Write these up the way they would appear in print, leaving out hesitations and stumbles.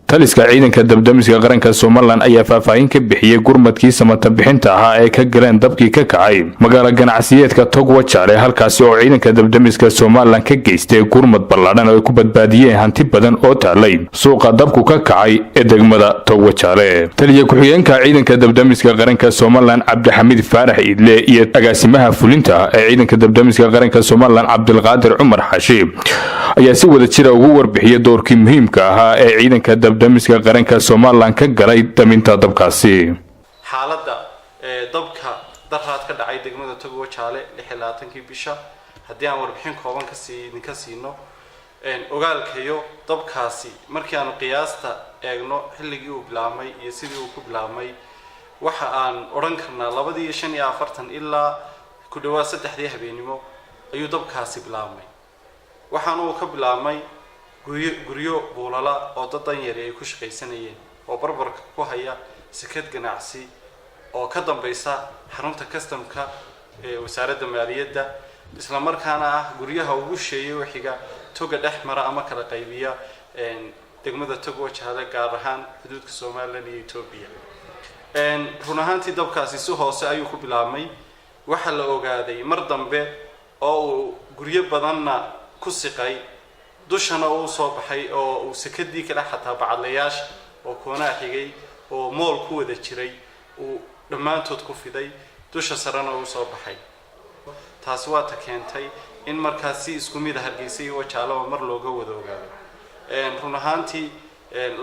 taliska ciidanka dabdamiska qaranka Soomaaliland ayaa faahfaahin ka bixiyay gurmadkii samata bixinta ahaa ee ka galeen dabkii ka kacay magaalada ganacsiyeedka Togwajaale halkaas oo ciidanka dabdamiska Soomaaliland ka geystay gurmad ballaadhan oo ku badbaadiyeen hanti badan oo taalay suuqa dabku ka kacay ee degmada Togwajaale taliye ku-xigeenka ciidanka dabdamiska qaranka Soomaaliland Cabdixamiid Faarax Idle iyo agaasimaha fulinta ee ciidanka dabdamiska qaranka Soomaaliland Cabdilqaadir Cumar Xashiib ayaa si wada jir ugu warbixiyay doorkii muhiimka ahaa ee ciidanka dabdamiska qaranka Soomaaliland ka galay daminta dabkaasi xaaladda dabka daraad ka dhacay degmada Togwajaale 26 bisha hadii aan warbixin kooban ka siino ogaalkayo dabkaasi markii aan qiyaasta eegno xilligii uu bilaabmay iyo sidii uu ku bilaabmay waxa aan oran karnaa 2:45 ilaa ku dhawaad 3 habeenimo ayuu dabkaasi bilaabmay waxaan uu ka bilaabmay guryo buulala oo dad danyar ay ku shaqaysanayeen oo barbarka ku haya sakad ganacsi oo ka dambaysa xarunta customka ee wasaaradda maaliyadda isla markaana ah guryaha ugu sheeyay waxiga toga dhexmara ama kala qaybiya degmada Togwajaale gaar ahaan xuduudka Soomaaliland iyo Itoobiya run ahaantii dabkaasi si hoose ayuu ku bilaabmay waxa la ogaaday mar dambe oo guryo badanna ku siqay dushana uu soo baxay oo uu sakadii kala xataa bacalayaasha oo koona xigay oo mool ku wada jiray uu dhamaantood ku fiday dusha sarana uu soo baxay taas waa ta keentay in markaas isku mid Hargeysa iyo Wajaale mar looga wada ogaado run ahaantii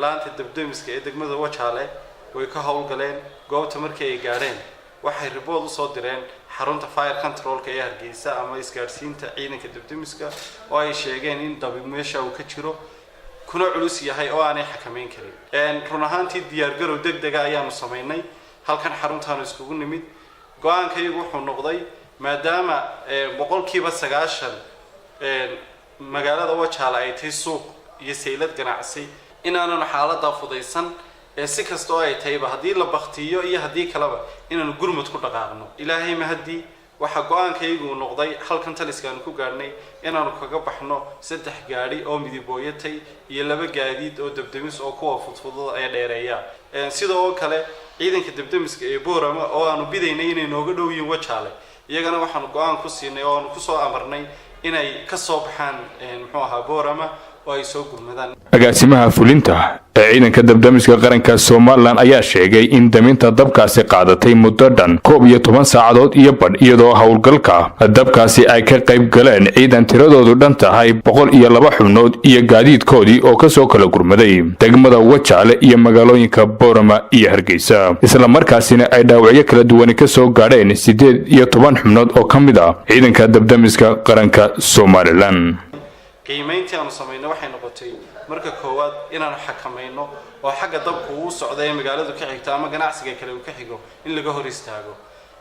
laanta dabdamiska ee degmada Wajaale way ka howlgaleen goobta markii ay gaareen waxay report u soo direen xarunta fire control-ka ee Hargeysa ama isgaarsiinta ciidanka dabdamiska oo ay sheegeen in dab meesha uu ka jiro kuna culus yahay oo aanay xakameyn karin run ahaantii diyaar garow degdeg ah ayaanu sameynay halkan xaruntaan iskugu nimid go'aankaygu wuxuu noqday maadaama boqolkiiba 90 magaalada Wajaale ay tahay suuq iyo saylad ganacsi inaanu xaaladda fudaysan si kastoo ay tayba hadii la baqtiyo iyo hadii kalaba inaanu gurmad ku dhaqaaqno ilaahay ma hadii waxa go'aankaygu noqday halkan taliskaan ku gaarnay inaanu kaga baxno 3 gaari oo midibooyatay iyo 2 gaadiid oo dabdamis oo kuwa fudfudud ay dheereeya sidoo kale ciidanka dabdamiska ee Boorama oo aanu bidaynay inay nooga dhow yihiin Wajaale iyagana waxaan go'aan ku siinay oo aanu ku soo amarnay inay ka soo baxaan Boorama oo ay soo gurmadaan agaasimaha fulinta ee ciidanka dabdamiska qaranka Soomaaliland ayaa sheegay in daminta dabkaasi qaadatay muddo dhan 12 saacadood iyo badh iyadoo hawlgalka dabkaasi ay ka qayb galeen ciidan tiradoodu dhan tahay 102 xubnood iyo gaadiidkoodii oo ka soo kala gurmaday degmada Wajaale iyo magaalooyinka Boorama iyo Hargeysa isla markaasina ay dhaawacyo kala duwan ka soo gaadheen 18 xubnood oo kamid ah ciidanka dabdamiska qaranka Soomaaliland qiimayntii aanu sameeyno waxay noqotay marka koowaad inaan xakamayno oo xagga dabku uu socday magaalada ka xigta ama ganacsiga kale uu ka xigo in laga hor istaago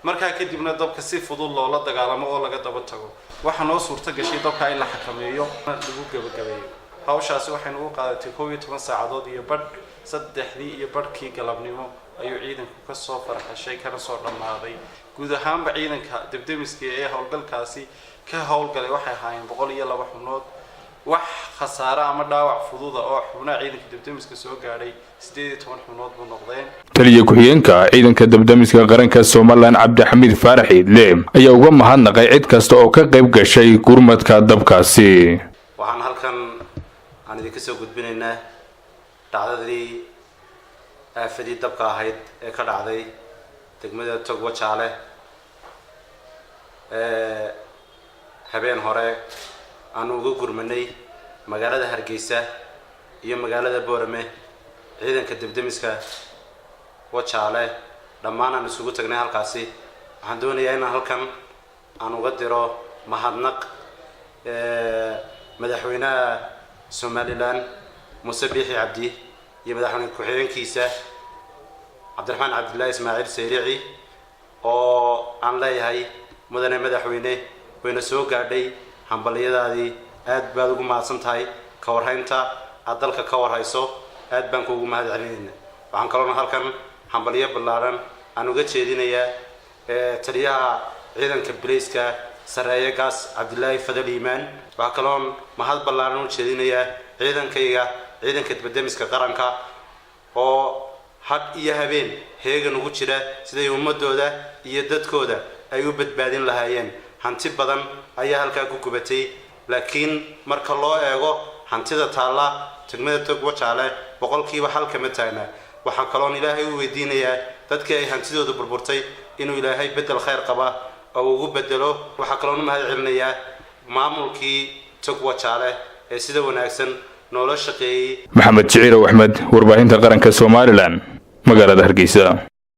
marka kadibna dabka si fudud loola dagaalamo oo laga daba tago waxa noo suurta gashay dabka in la xakameeyo lagu gabagabeeyo hawshaasi waxay nagu qaadatay 12 saacadood iyo badh 3 iyo badhkii galabnimo ayuu ciidanku ka soo farxashay kana soo dhamaaday guud ahaanba ciidanka dabdamiska ee hawlgalkaasi ka hawlgalay waxay ahaayeen 102 xubnood wax khasaare ama dhaawac fudud oo xubnaha ciidanka dabdamiska soo gaaray 18 xubnood buu noqdeen taliye ku-xigeenka ciidanka dabdamiska qaranka Soomaaliland Cabdixamiid Faarax Idle ayaa uga mahadnaqay cid kasta oo ka qayb gashay gurmadka dabkaasi waxaan halkan aan idinka soo gudbinaynaa dhacdadii aafadii dabka ahayd ee ka dhacday degmada Togwajaale habeen hore aanu uga gurmanay magaalada Hargeysa iyo magaalada Boorame ciidanka dabdamiska Wajaale dhammaan aan isugu tagnay halkaasi waxaan doonayaa in halkan aan uga diro mahadnaq madaxweynaha Soomaaliland Muuse Biixi Cabdi iyo madaxweyne ku-xigeenkiisa Cabdiraxmaan Cabdullaahi Ismaaciil Sayrici oo aan leeyahay mudane madaxweyne wayna soo gaadhay hambaliyadaadii aad baad ugu mahadsan tahay ka warhaynta aad dalka ka warhayso aad baan kuugu mahadcelinaynaa waxaan kaloo halkan hambaliyo ballaaran aan uga jeedinayaa taliyaha ciidanka booliiska sareeya gaas Cabdullaahi Fadal Iimaan waxa kaloo mahad ballaaran u jeedinayaa ciidankayga ciidanka dibademiska qaranka oo had iyo habeen heegan ugu jira siday ummadooda iyo dadkooda ay u badbaadin lahaayeen hanti badan ayaa halkaa ku gubatay laakiin marka loo eego hantida taala degmada Tog Wajaale boqolkiiba hal kama taagna waxaan kaloon ilaahay u weydiinayaa dadkii ay hantidooda burburtay inuu ilaahay bedel khayr qaba oo ugu bedelo waxa kaloon u mahad celinayaa maamulkii Tog Wajaale ee sida wanaagsan nolol shaqeeyay Maxamed Jiciir Axmed warbaahinta qaranka Soomaaliland magaalada Hargeysa